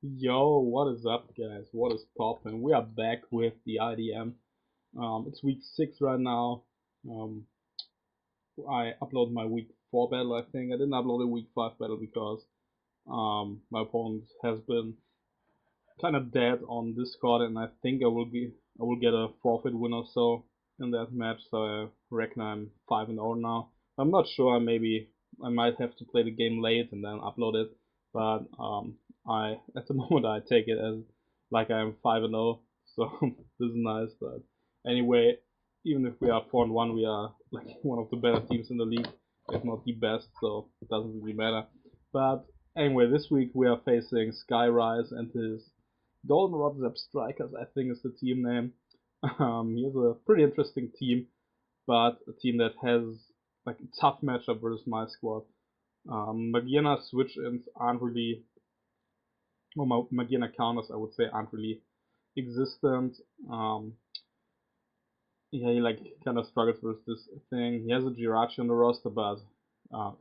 Yo, what is up, guys? What is poppin'? We are back with the IDM. It's week 6 right now. Um, I uploaded my week 4 battle, I think. I didn't upload a week 5 battle because my opponent has been kind of dead on Discord, and I think I will get a forfeit win or so in that match. So I reckon I'm 5-0 now. I'm not sure. Maybe I might have to play the game late and then upload it. But I at the moment I take it as like I'm 5-0. So this is nice. But anyway, even if we are 4-1, we are like one of the better teams in the league, if not the best. So it doesn't really matter. But anyway, this week we are facing SkyyRise and his Goldenrod Zebstrikas, I think is the team name. He has a pretty interesting team, but a team that has like a tough matchup versus my squad. Magiana switch-ins aren't really, or Magiana counters, I would say, aren't really existent. Yeah, he like kind of struggles with this thing. He has a Jirachi on the roster, but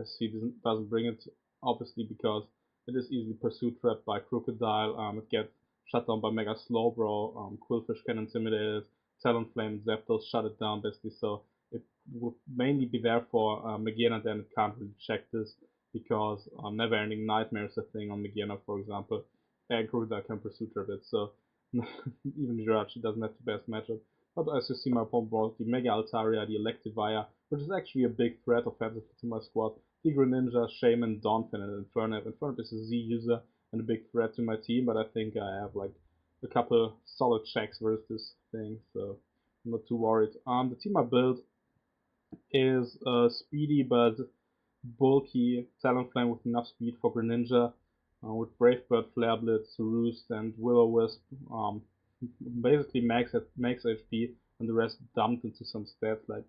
SC doesn't bring it, obviously, because it is easily pursuit trapped by Crocodile. It gets shut down by Mega Slowbro. Quillfish can intimidate it. Talonflame and Zapdos shut it down, basically. So it would mainly be there for Magiana, then it can't really check this because Never Ending Nightmare is a thing on Magiana, for example. And Crocodile can pursuit trap it, so even Jirachi doesn't have the best matchup. But as you see, my opponent brought the Mega Altaria, the Electivire, which is actually a big threat offensively to my squad. The Greninja, Shaman, Donphin, and Infernape. Infernape is a Z user and a big threat to my team, but I think I have like a couple solid checks versus this thing, so I'm not too worried. The team I built is speedy but bulky Talonflame with enough speed for Greninja, with Brave Bird, Flare Blitz, Roost, and Will-O-Wisp. Basically max HP, and the rest dumped into some stats like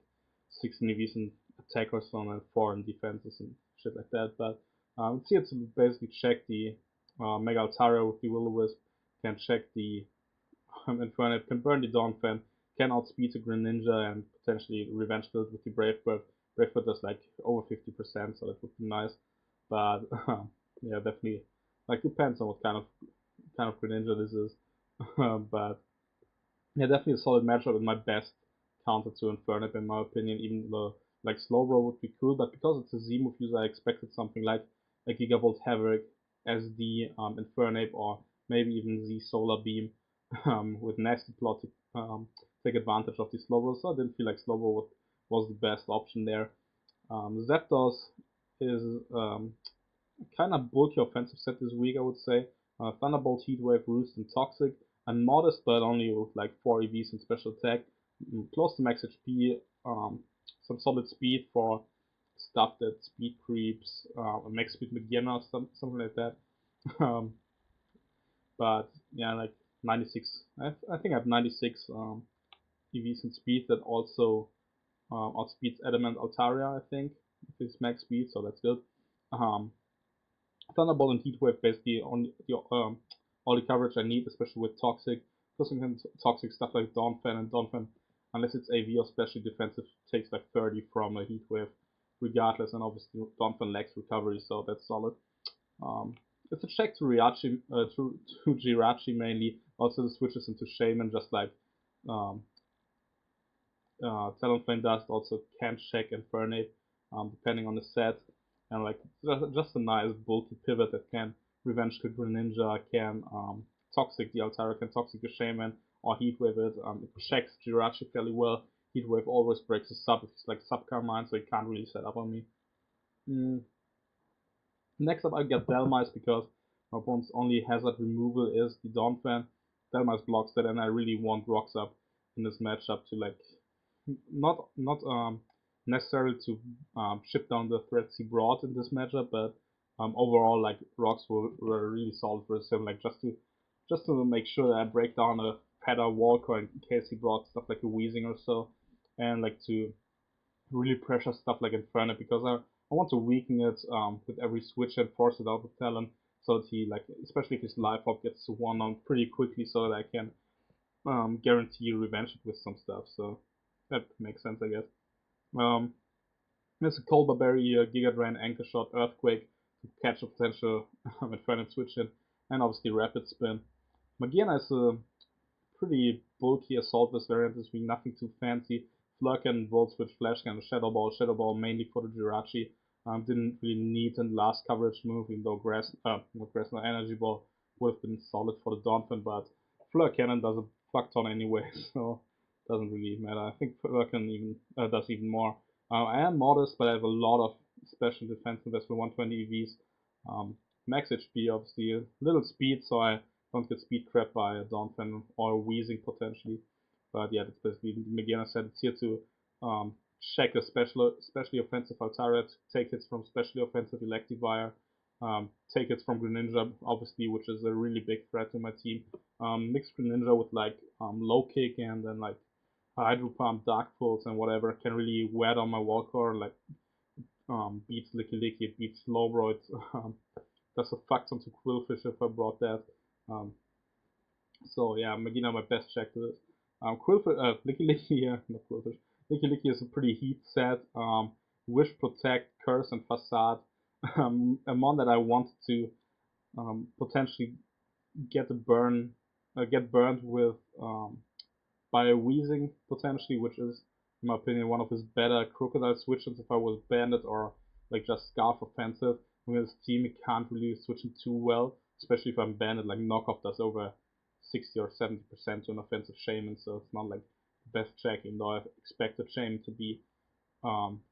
16 EVs in attack or so, and 4 in defenses and shit like that. But let's see, it's basically check the Mega Altaria with the Will-O-Wisp, can check the Infernape, can burn the Donphan, can outspeed the Greninja, and potentially revenge build with the Brave Bird. Brave Bird does like over 50%, so that would be nice. But yeah, definitely like depends on what kind of Greninja this is. But yeah, definitely a solid matchup and my best counter to Infernape in my opinion. Even though like Slowbro would be cool, but because it's a Z move user, I expected something like a Gigavolt Havoc as the Infernape, or maybe even Z Solar Beam with Nasty Plot to take advantage of the Slowbro. So I didn't feel like Slowbro was the best option there. Zapdos is kind of bulky offensive set this week, I would say. Thunderbolt, Heatwave, Roost, and Toxic. I'm modest, but only with like 4 EVs and special attack. Close to max HP. Some solid speed for stuff that speed creeps. Max speed Magiana, something like that. um, but yeah, like 96. I think I have 96 EVs and speed that also outspeeds Adamant Altaria, I think, with his max speed, so that's good. Um, Thunderbolt and Heatwave basically all the coverage I need, especially with Toxic. Because Toxic stuff like Dawnfan, and Dawnfan, unless it's AV or specially defensive, takes like 30 from a Heatwave regardless, and obviously Dawnfan lacks recovery, so that's solid. Um, it's a check to Riachi, to Jirachi mainly. Also the switches into Shaman, just like um, Talonflame does. Also can check Infernape, depending on the set, and like just a nice bulky pivot that can revenge the Greninja, can toxic the Altara, can toxic the Shaman, or Heatwave it. It checks Jirachi fairly well. Heatwave always breaks the sub if he's like sub mine, so he can't really set up on me. Next up I get Delmice because my opponent's only hazard removal is the Dawnfan. Delmice blocks that, and I really want Rocks up in this matchup to like not necessarily to chip down the threats he brought in this matchup, but overall like Rocks were really solid for him, like just to make sure that I break down a Peta Walker in case he brought stuff like a Weezing or so, and like to really pressure stuff like Inferno, because I want to weaken it with every switch and force it out with talent, so that he like, especially if his life up gets to 1 on pretty quickly, so that I can guarantee revenge it with some stuff. So that makes sense, I guess. There's a Colbur Berry, Giga Drain, Anchor Shot, Earthquake to catch a potential Inferno switch in. and obviously Rapid Spin. Magiana is a pretty bulky assault vest variant, this being nothing too fancy. Flurkin, Volt Switch, Flash Cannon, Shadow Ball mainly for the Jirachi. Didn't really need a last coverage move, even though no Energy Ball would have been solid for the Donphan, but Fleur Cannon does a fuck ton anyway, so doesn't really matter. I think Fleur Cannon even does even more. I am modest, but I have a lot of special defense invest for 120 EVs. Max HP, obviously, a little speed, so I don't get speed crap by a Donphan or Wheezing potentially. But yeah, that's basically Megana said it's here to check a specially offensive Altaria, take hits from specially offensive Electivire, take hits from Greninja, obviously, which is a really big threat to my team. Mix Greninja with like low kick and then like Hydro Pump, Dark Pulse, and whatever can really wear down my wall core, like beats Licky Licky, it beats Slowbro, does a fuck ton to Quillfish if I brought that. So yeah, Magina my best check to this. Licky Licky, yeah, not Quillfish. Licky Licky is a pretty heat set. Wish, Protect, Curse, and Facade. A mon that I wanted to potentially get burned with by a Wheezing potentially, which is in my opinion one of his better Crocodile switches if I was Bandit or like just Scarf offensive. With his team, he can't really switch him too well, especially if I'm Bandit. Like Knockoff does over 60 or 70% to an offensive Shaman, so it's not like the best check. Even though I expected Shaman to be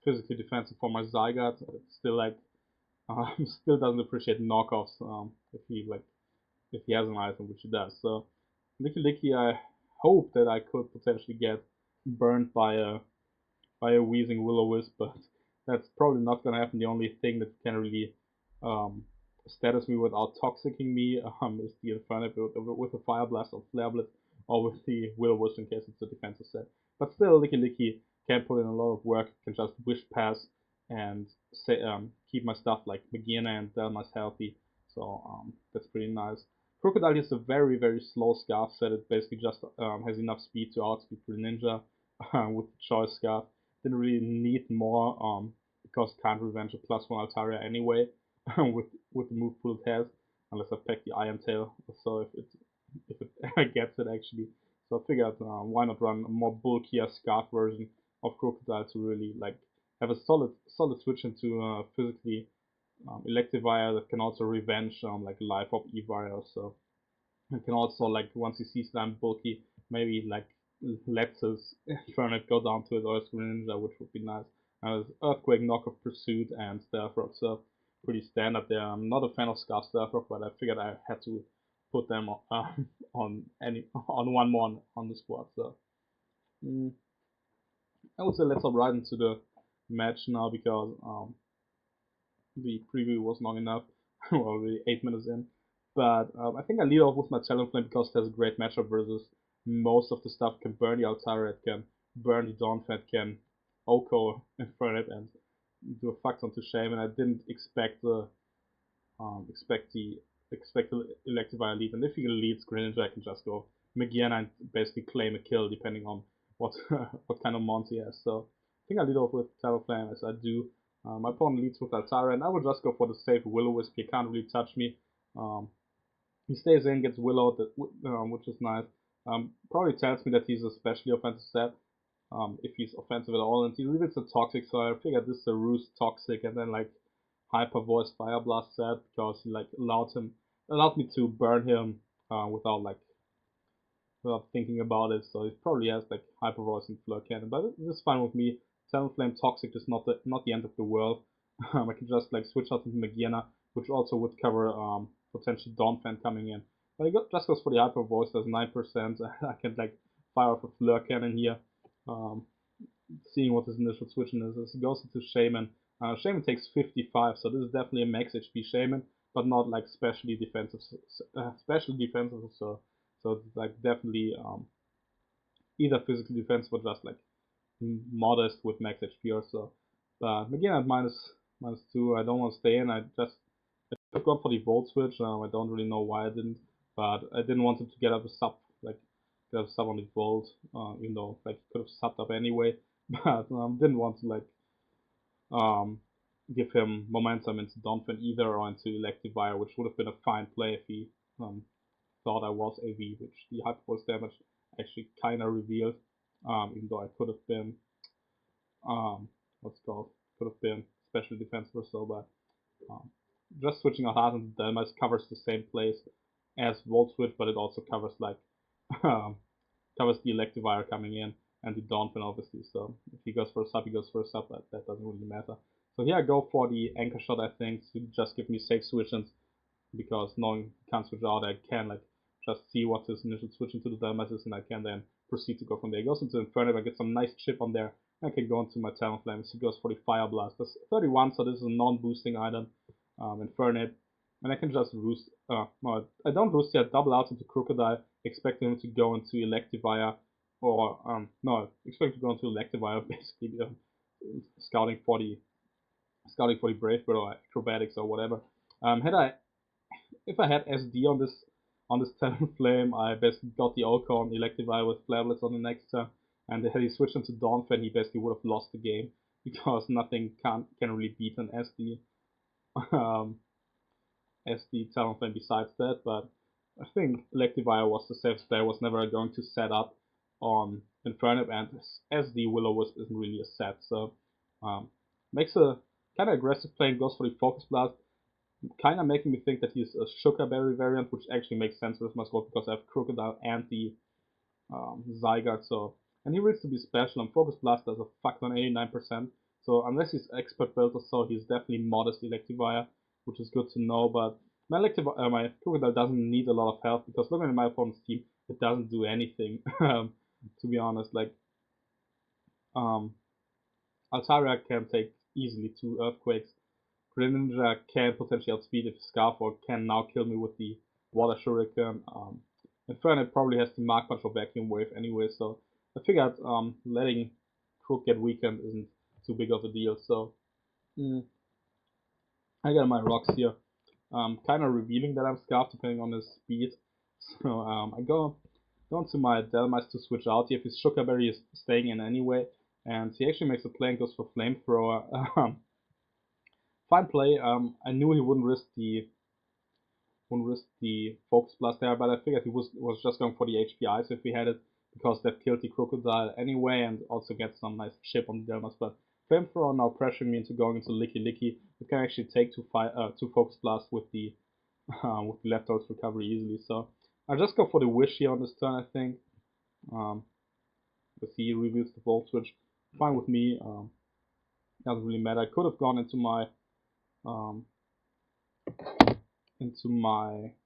physically defensive for my Zygarde, it's still like still doesn't appreciate knockoffs if he has an item, which he does. So Licky Licky, I hope that I could potentially get burned by a Wheezing Will-O-Wisp, but that's probably not gonna happen. The only thing that can really status me without toxicking me is the Infernape with a Fire Blast or Flare Blitz, or with the Will-O-Wisp in case it's a defensive set. But still, Licky Licky can put in a lot of work, can just Wish Pass and keep my stuff like Magina and Delmas healthy, so that's pretty nice. Crocodile is a very, very slow Scarf set. It basically just has enough speed to outspeed Greninja with the Choice Scarf. Didn't really need more because can't revenge a +1 Altaria anyway with the move pool it has, unless I pack the Iron Tail. So if it gets it actually. So I figured why not run a more bulkier Scarf version of Crocodile to really like have a solid switch into physically Electivire that can also revenge like Life Orb Evire. So it can also like once he sees that I'm bulky, maybe like lets his Infernape go down to it or his Greninja, which would be nice. Earthquake, Knockoff, Pursuit, and Stealth Rock, so pretty standard there. I'm not a fan of Scarf Stealth Rock, but I figured I had to put them on one more on the squad. So I would say let's hop right into the match now because the preview was long enough. We're already 8 minutes in. But I think I lead off with my Talonflame because it has a great matchup versus most of the stuff. Can burn the Altaria, can burn the Dawnfett, can Oko Infernape and do a fuck ton to Shaman. I didn't expect the Electivire lead, and if he leads Greninja, I can just go Magiana and basically claim a kill depending on what what kind of mons he has. So I think I lead off with Talonflame as I do. My opponent leads with Altaria, and I will just go for the safe Will-O-Wisp. He can't really touch me. He stays in, gets Willowed, which is nice. Probably tells me that he's especially offensive set, if he's offensive at all. And he reveals a Toxic, so I figured this is a Roost Toxic, and then like Hyper Voice Fire Blast set because he like allowed me to burn him without thinking about it. So he probably has like Hyper Voice and Fleur Cannon, but it's fine with me. Talonflame Toxic is not the end of the world. I can just like switch out into Magiana, which also would cover potentially Dawnfan coming in. But he just goes for the Hyper Voice, does 9%. I can like fire off a Fleur Cannon here. Seeing what his initial switching is. As he goes into Shaman. Shaman takes 55, so this is definitely a max HP Shaman, but not like specially defensive. So it's like definitely either physically defensive or just like modest with max HP or so. But again, at -2, I don't want to stay in. I've gone for the Volt switch. I don't really know why I didn't, but I didn't want him to get up a sub on the Volt, even though like he could have subbed up anyway. But didn't want to like give him momentum into Donphan either or into Electivire, which would have been a fine play if he thought I was AV, which the hyperforce damage actually kind of revealed, even though I could have been, could have been special defensive or so, but just switching a hard into Delmas covers the same place as Volt Switch, but it also covers like covers the Electivire coming in and the Dawnfin obviously. So if he goes for a sub, he goes for a sub, but that doesn't really matter. So here I go for the Anchor Shot, I think, to just give me safe switch-ins, because knowing he can't switch out, I can like just see what his initial switch into the Delmas is, and I can then proceed to go from there. He goes into Inferno, I get some nice chip on there, and I can go into my Talonflame. He goes for the Fire Blast. That's 31, so this is a non-boosting item. Infernape, and I can just roost. No, I don't roost yet. Double out into Crocodile, expecting him to go into Electivire, or no, expect to go into Electivire basically, scouting for the Brave Bird or Acrobatics or whatever. If I had SD on this Talonflame, I basically got the Ocon Electivire with Flablets on the next turn, and had he switched into Dawnfin, he basically would have lost the game, because nothing can really beat an SD. SD Talonflame besides that, but I think Electivire was the safest play. I was never going to set up on Inferno, and SD Will-O-Wisp isn't really a set, so makes a kind of aggressive play and goes for the Focus Blast, kind of making me think that he's a Sugar Berry variant, which actually makes sense with my squad because I have Crocodile and the Zygarde, so, and he reads to be special, and Focus Blast does a fuck on 89%, so unless he's expert build or so, he's definitely modest Electivire, which is good to know, but my Crocodile doesn't need a lot of health, because looking at my opponent's team, it doesn't do anything, to be honest. Like, Altaria can take easily 2 Earthquakes, Greninja can potentially outspeed if Scarf, or can now kill me with the Water Shuriken. Inferno probably has the Mark Punch or Vacuum Wave anyway, so I figured letting Crook get weakened isn't too big of a deal, so I got my rocks here. Kind of revealing that I'm Scarf depending on his speed. So I go into my Delmice to switch out here. If his Sugar Berry is staying in anyway, and he actually makes a play and goes for Flamethrower. Fine play. I knew he wouldn't risk the Focus Blast there, but I figured he was just going for the HP Ice if he had it, because that killed the Crocodile anyway, and also gets some nice chip on the Delmas. But Flamethrower now pressuring me into going into Licky. It can actually take two Focus Blasts with the leftovers recovery easily. So I'll just go for the Wish here on this turn, I think. Because he reveals the Volt Switch. Fine with me. Doesn't really matter. I could have gone into my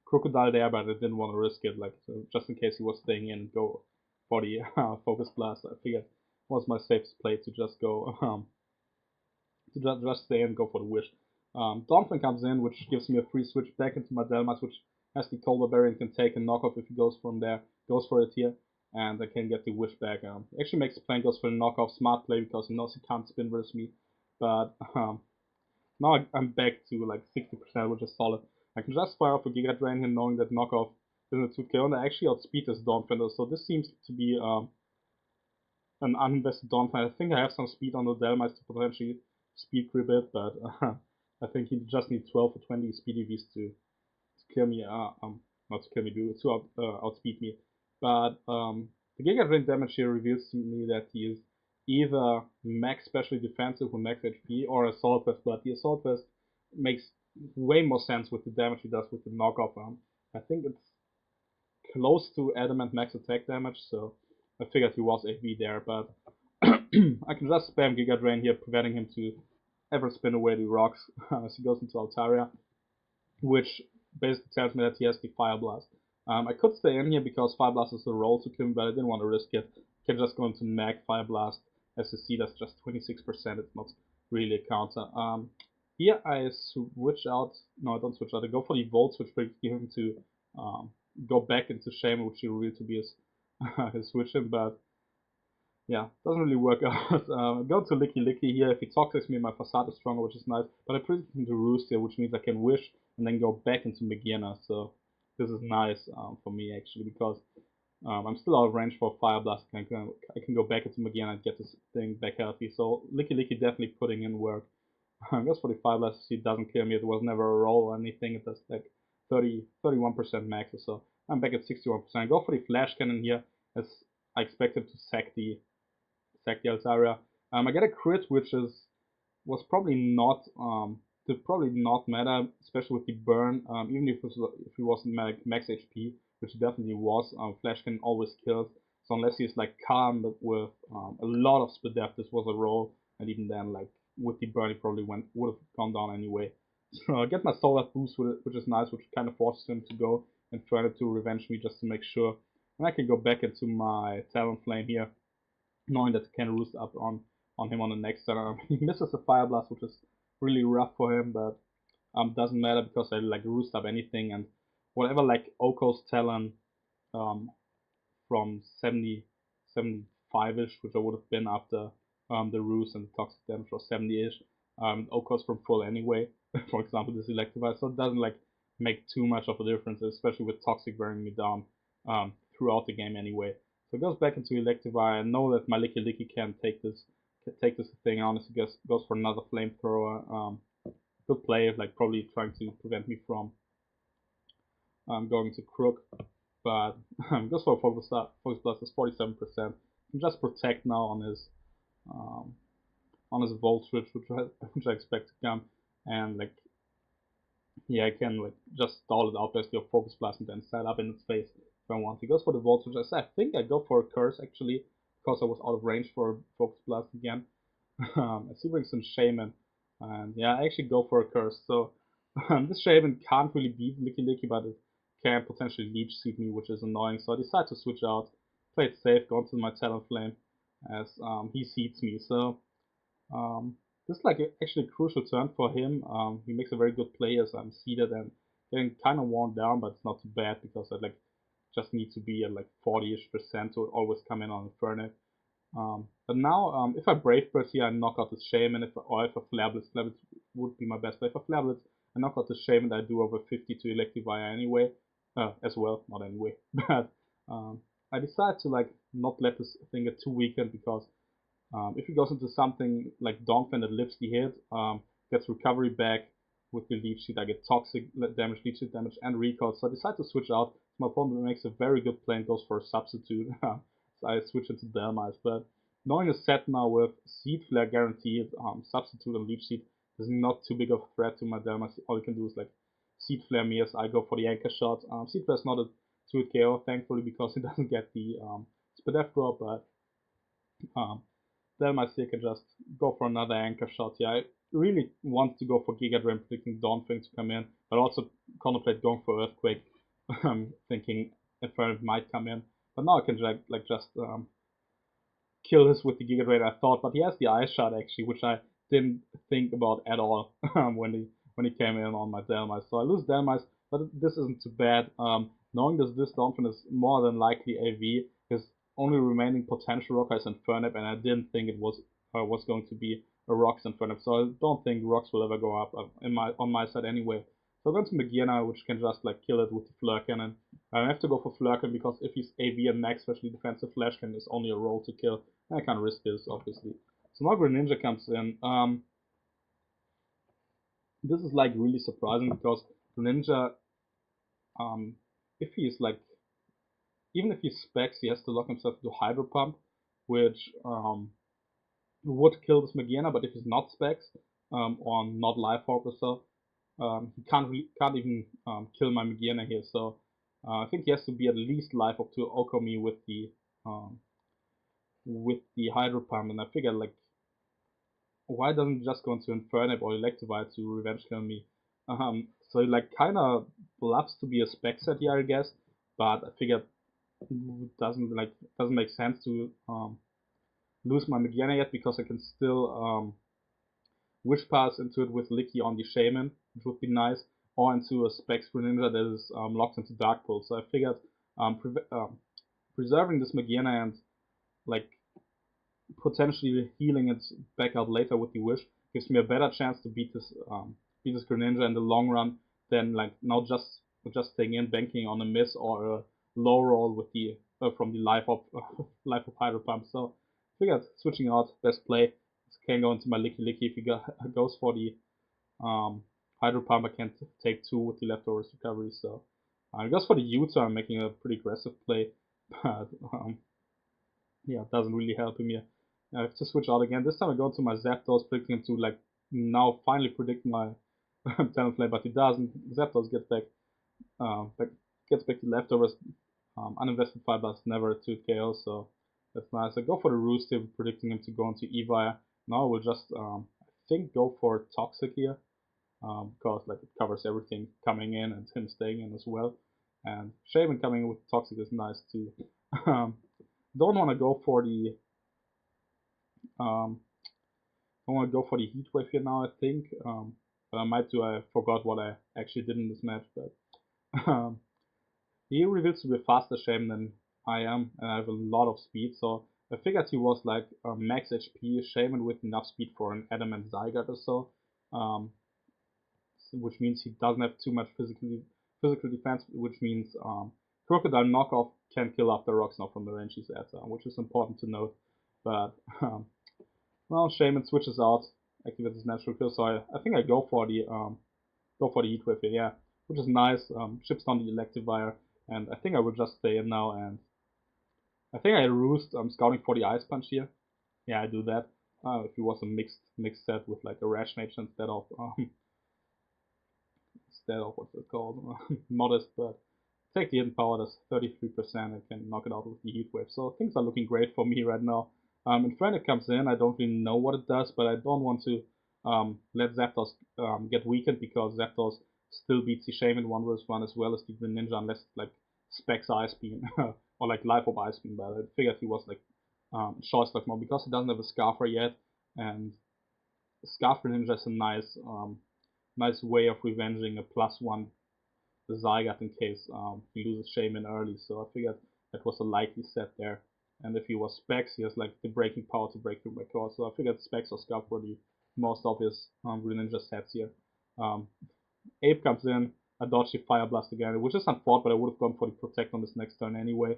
Crocodile there, but I didn't want to risk it, like, so just in case he was staying in and go for the Focus Blast. I figured it was my safest play to just go to just stay in and go for the Wish. Dawnfin comes in, which gives me a free switch back into my Delmas, which has the Colbur Berry and can take a knockoff if he goes from there. Goes for it here, and I can get the Wish back. Actually makes a play and goes for the knockoff. Smart play, because he knows he can't spin versus me. But now I'm back to like 60%, which is solid. I can just fire off a Giga Drain here, knowing that knockoff isn't a 2k, and I actually outspeed this Dawnfender, so this seems to be an uninvested Dawnfender. I think I have some speed on the Delmice to potentially speed creep it, but I think he just needs 12 or 20 speed EVs to kill me, not to kill me, to outspeed me. But the Giga Drain damage here reveals to me that he is either max specially defensive with max HP, or Assault Vest, but the Assault Vest makes way more sense with the damage he does with the knockoff. I think it's close to Adamant max attack damage, so I figured he was AV there, but I can just spam Giga Drain here, preventing him to ever spin away the rocks as he goes into Altaria, which basically tells me that he has the Fire Blast. I could stay in here because Fire Blast is a roll to kill him, but I didn't want to risk it. I can just go into Mag Fire Blast. As you see, that's just 26%, it's not really a counter. Here I switch out, no I don't switch out, I go for the Volt Switch, but give him to go back into Shaman, which he revealed to be his switching, but yeah, doesn't really work out. Go to Licky here. If he toxics me, my Facade is stronger, which is nice, but I put it into Roost here, which means I can Wish and then go back into Magearna, so this is nice for me actually, because I'm still out of range for Fire Blast. I can go back into Magearna and get this thing back healthy, so Licky definitely putting in work. Goes for the Fire Blast, he doesn't kill me, it was never a roll or anything, it does like 31% max or so. I'm back at 61%. Go for the flash cannon here, as I expected to sack the Altaria. I get a crit, which was probably not did probably not matter, especially with the burn. Even if he wasn't max HP, which he definitely was, flash cannon always kills. So unless he's like calm but with a lot of speed depth, this was a roll, and even then, like with the burn, he probably would have gone down anyway. So I get my solar boost with it, which is nice, which kind of forces him to go and try to revenge me just to make sure. And I can go back into my Talonflame here, knowing that I can roost up on him on the next turn. He misses a Fire Blast, which is really rough for him, but doesn't matter because I like roost up anything, and whatever like Oko's Talon um, from 75-ish, which I would have been after the roost and the toxic damage was 70-ish. Oko's from full anyway, for example, this Electivire, so it doesn't like make too much of a difference, especially with toxic wearing me down throughout the game anyway. So it goes back into Electivire. I know that my Licky Licky can take this thing. I honestly guess goes for another flamethrower. Good play, like probably trying to prevent me from going to Crook, but goes for Focus Blast is 47%. Can just protect now on his Volt Switch, which I expect to come, and like yeah, I can like just stall it out basically of Focus Blast and then set up in its face if I want. He goes for the Volt Switch. I think I go for a Curse actually because I was out of range for Focus Blast again. I see brings in Shaman, and yeah, I actually go for a Curse. So this Shaman can't really beat Licky Licky, but it can potentially Leech Seed me, which is annoying. So I decide to switch out, play it safe, go into my Talonflame as he seeds me. So this is like actually a crucial turn for him. He makes a very good play as I'm seeded and getting kind of worn down, but it's not too bad because I like just need to be at like 40-ish% to always come in on Infernape. But now, if I Brave Bird here, I knock out the Shaman, or if I Flare Blitz would be my best. But if I Flare Blitz, I knock out the Shaman, I do over 50 to Electivire anyway, as well, not anyway. But I decide to like not let this thing get too weakened because if he goes into something like Donphan that lives the hit, gets recovery back with the Leech Seed, I get toxic damage, Leech Seed damage, and recall. So I decide to switch out. My opponent makes a very good play and goes for a substitute. So I switch into Delmice, but knowing a set now with Seed Flare guaranteed, substitute and Leech Seed is not too big of a threat to my Delmice. All you can do is like Seed Flare me as I go for the Anchor Shot. Seed Flare is not a 2-hit KO, thankfully, because it doesn't get the Spadef drop, but Delmice here can just go for another Anchor Shot. Yeah, I really want to go for Giga Drain, predicting Dawnfang to come in, but also contemplate going for Earthquake, thinking Infernape might come in. But now I can just kill this with the Giga Drain, I thought, but he has the Ice Shot actually, which I didn't think about at all when he came in on my Delmice. So I lose Delmice, but this isn't too bad. Knowing that this Dawnfang is more than likely AV, his only remaining potential rock is Infernape, and I didn't think it was going to be a Rocks Infernape, so I don't think Rocks will ever go up on my side anyway. So I'm going to Magearna, which can just like kill it with the Flare Cannon. I have to go for Flare Cannon because if he's AV and max, especially defensive Flash Cannon is only a roll to kill. I can't risk this, obviously. So now Greninja comes in. This is like really surprising because Greninja, if he's like, even if he specs, he has to lock himself to Hydro Pump, which would kill this Magearna, but if he's not specs, or not Life Orb or so, he can't even kill my Magearna here. So I think he has to be at least Life Orb to Okomi with the Hydro Pump, and I figured like, why doesn't he just go into Infernape or Electivire to revenge kill me? So he like kind of bluffs to be a spec set here, I guess, but I figured it doesn't make sense to lose my Magearna yet because I can still Wish Pass into it with Licky on the Shaman, which would be nice, or into a Specs Greninja that is locked into Dark Pulse. So I figured preserving this Magearna and like potentially healing it back out later with the Wish gives me a better chance to beat this Greninja in the long run than like now just staying in, banking on a miss or a low roll with the from the Life of Hydro Pump. So I figured switching out, best play. Can go into my Licky Licky if he goes for the Hydro Pump, I can take 2 with the leftovers recovery, so I guess for the U-turn, I'm making a pretty aggressive play, but yeah, it doesn't really help him here. I have to switch out again. This time I go to my Zapdos, predicting him to like now finally predict my Talonflame, but he doesn't. Zapdos gets back, gets back the leftovers. Uninvested Fibers never to KO, so that's nice. I go for the Roost here, predicting him to go into Evire. Now we'll just, I think, go for Toxic here, because like it covers everything coming in and him staying in as well. And Shaman coming in with Toxic is nice too. Don't want to go for the don't want to go for the Heat Wave here now, I think. But I might do. I forgot what I actually did in this match, but he reveals to be a faster Shaman than I am, and I have a lot of speed, so I figured he was like a max HP Shaman with enough speed for an Adamant Zygarde or so, which means he doesn't have too much physical defense, which means Crocodile knockoff can kill after rocks now from the range he's at, which is important to note. But well, Shaman switches out, activates his natural kill, so I think I go for the Heat Wave here, yeah, which is nice. Chips down the Electivire, and I think I will just stay in now, and I think I Roost. I'm scouting for the Ice Punch here. Yeah, I do that. If it was a mixed set with like a Rash Nature instead of what's it called, Modest, but take the hidden power. That's 33%. I can knock it out with the Heat Wave. So things are looking great for me right now. Infernape comes in. I don't really know what it does, but I don't want to let Zapdos get weakened, because Zapdos still beats the Shaman 1v1 as well as the Green Ninja, unless like Specs Ice Beam or like Life Orb Ice Beam. But I figured he was like Choice Lock more because he doesn't have a Scarfer yet, and Scarfer Ninja is a nice way of revenging a +1 Zygarde in case he loses Shaman early. So I figured that was a likely set there. And if he was Specs, he has like the breaking power to break through my core. So I figured Specs or Scarf were the most obvious Green Ninja sets here. Ape comes in, I dodge the Fire Blast again, which is unfortunate, but I would have gone for the Protect on this next turn anyway.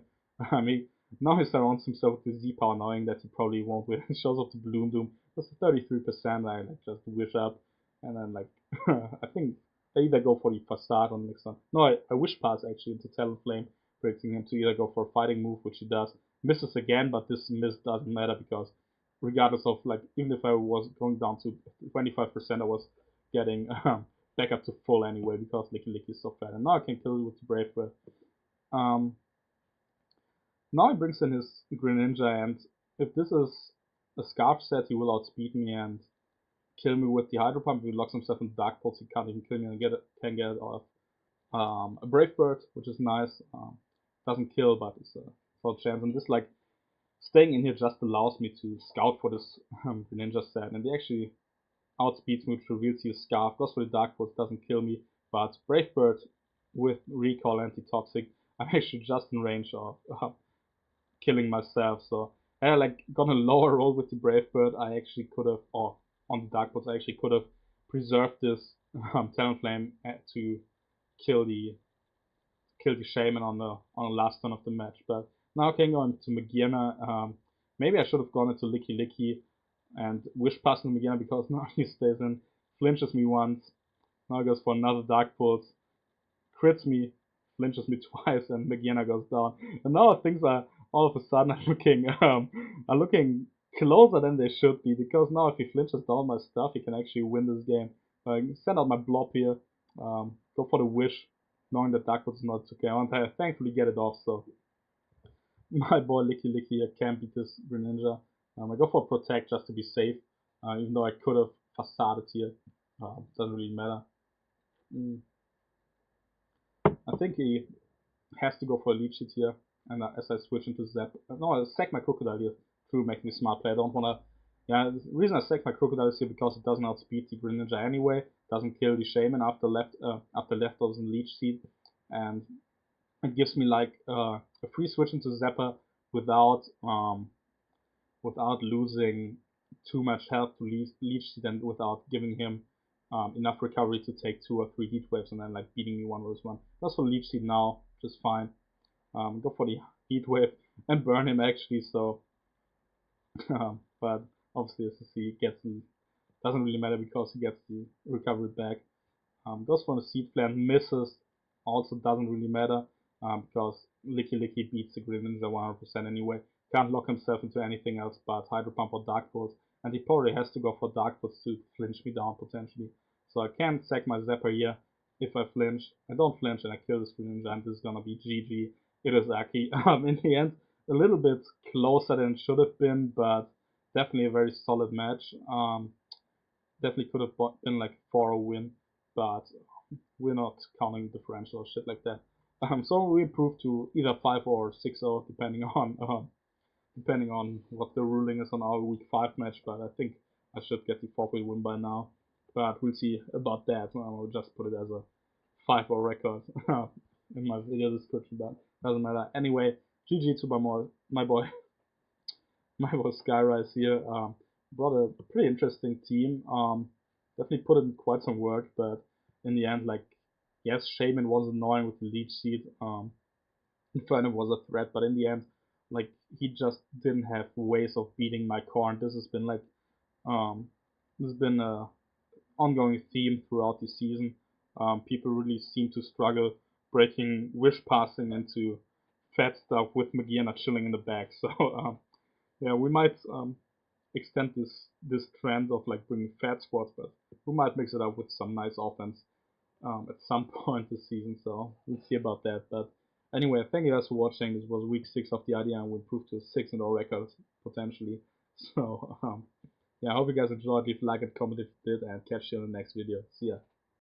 I mean, now he surrounds himself with the Z power, knowing that he probably won't win. He shows off the Bloom Doom. That's 33%. I like just wish up, and then like I think I either go for the Facade on the next turn. No, I wish pass actually into Talonflame, predicting him to either go for a fighting move, which he does. Misses again, but this miss doesn't matter because regardless of like, even if I was going down to 25%, I was getting back up to full anyway because Licky Licky is so fat. And now I can kill you with the Brave Bird. Now he brings in his Green Ninja, and if this is a Scarf set, he will outspeed me and kill me with the Hydro Pump. If he locks himself in Dark Pulse, he can't even kill me and can get it off. A Brave Bird, which is nice. Doesn't kill, but it's a solid chance. And this like staying in here just allows me to scout for this Green Ninja set, and he actually outspeeds me, which reveals he is Scarf. Goes for the Dark Pulse, doesn't kill me, but Brave Bird with Recall Anti-Toxic, I'm actually just in range of killing myself. So I like got a lower roll with the Brave Bird. I actually could have, or on the Dark Pulse, I actually could have preserved this Talonflame to kill the Shaman on the last turn of the match. But now I can go into Magearna. Maybe I should have gone into Licky Licky and wish past the Magearna, because now he stays in, flinches me once, now goes for another Dark Pulse, crits me, flinches me twice, and Magearna goes down. And now things are all of a sudden are looking closer than they should be, because now if he flinches down my stuff, he can actually win this game. I send out my blob here, go for the wish, knowing that Dark Pulse is not okay. I thankfully get it off, so my boy Licky Licky can't beat this Green Ninja. I go for Protect just to be safe, even though I could have Facaded here. Doesn't really matter. I think he has to go for a Leech Seed here, and as I switch into Zap, no, I sack my Crocodile here through making a smart play. I don't want to. Yeah, the reason I sack my Crocodile is here because it doesn't outspeed the Green Ninja anyway, doesn't kill the Shaman after leftovers and Leech Seed, and it gives me like a free switch into Zapper without losing too much health to Leech Seed, and without giving him enough recovery to take 2 or 3 Heat Waves and then like beating me 1v1. Goes for Leech Seed now, which is fine. Go for the Heat Wave and burn him actually, so but obviously as you see, doesn't really matter because he gets the recovery back. Goes for the seed flare, misses, also doesn't really matter, because Licky Licky beats the Green Ninja 100% anyway. Can't lock himself into anything else but Hydro Pump or Dark Pulse, and he probably has to go for Dark Pulse to flinch me down potentially. So I can sack my Zapper here. If I flinch, I don't flinch and I kill this Green Ninja, and this is gonna be GG. Irizaki. In the end, a little bit closer than it should have been, but definitely a very solid match. Definitely could have been like 4-0 win, but we're not counting differential or shit like that. So we improved to either 5 or 6-0 depending on what the ruling is on our week 5 match. But I think I should get the forfeit win by now. But we'll see about that. I'll just put it as a 5-0 record in my video description, but doesn't matter. Anyway, GG to my boy my boy SkyyRise here. Brought a pretty interesting team. Definitely put in quite some work, but in the end, like, yes, Shaman was annoying with the leech seed. Inferno was a threat, but in the end, like, he just didn't have ways of beating my core, and this has been like, this has been a ongoing theme throughout the season. People really seem to struggle breaking wish passing into fat stuff with Magiana chilling in the back. So yeah, we might extend this trend of like bringing fat squads, but we might mix it up with some nice offense at some point this season. So we'll see about that. But anyway, thank you guys for watching. This was week 6 of the IDM, and we improved to a 6-0 record potentially. So yeah, I hope you guys enjoyed. Leave a like and comment if you did, and catch you in the next video. See ya.